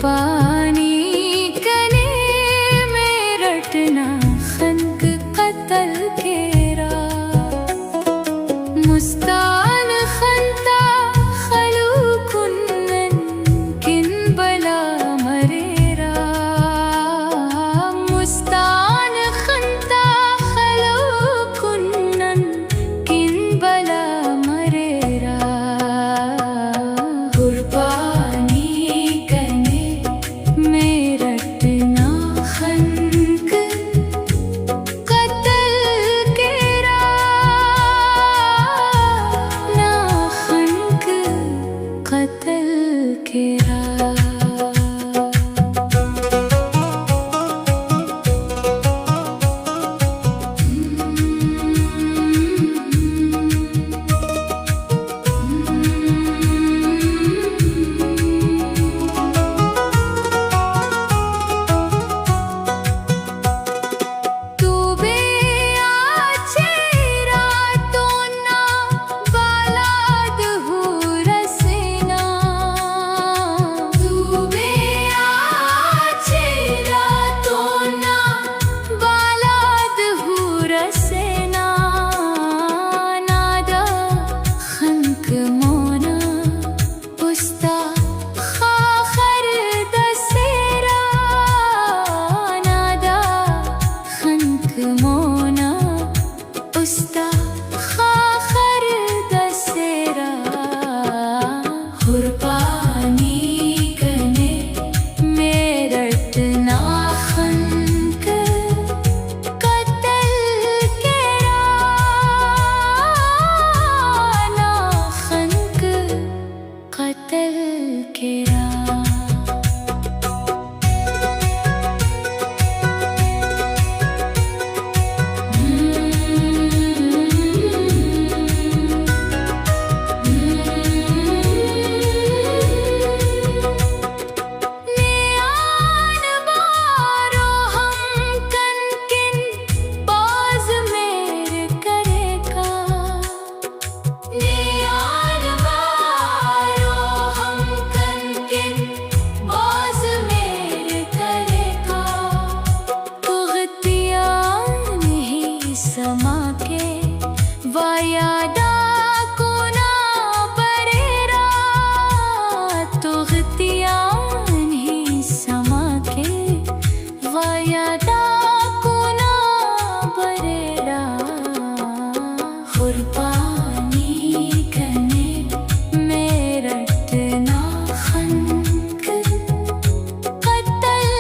कुर्बानी कने में रटना खनक कत्ल केरा मुस्तान खनता खलू कुन्नन किन बला मरेरा मुस्तान खनता खलू कुन्नन किन बला मरेरा कुर्बानी समा के वायादा को ना परेरा तो गतिया नहीं समा के वायादा को ना परेरा कुर्बानी कने मेरटना खनक कत्ल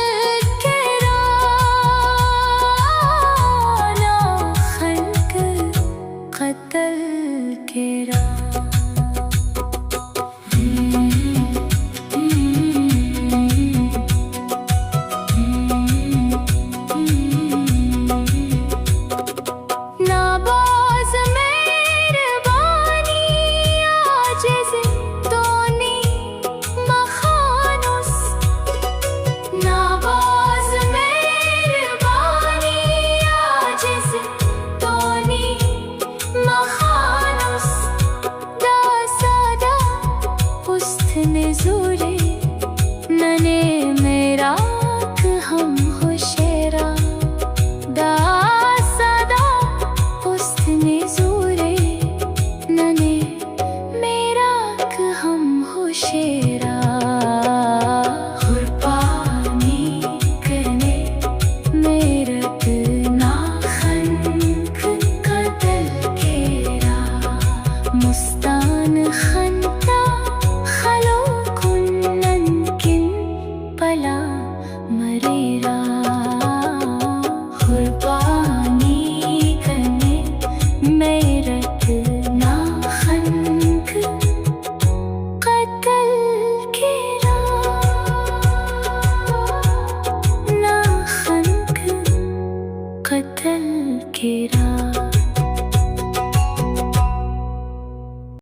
केरा कत्ल केरा नाबाज मेहरबानी आजिज़ तोनी मखानुस नाबाज मेहरबानी आजिज़ तोनी मखानुस दा सादा उस्तने ज़ूरे नने मेरा हम होशेरा दा सादा उस्तने ज़ूरे नने मेरा हम होशेरा कुर्बानी कने मेरटना खनक कत्ल केरा मुस्तान खनता खलो कुन्नन किन पला मरेरा कुर्बानी कने मेरटना खनक कत्ल केरा ना खनक कत्ल केरा।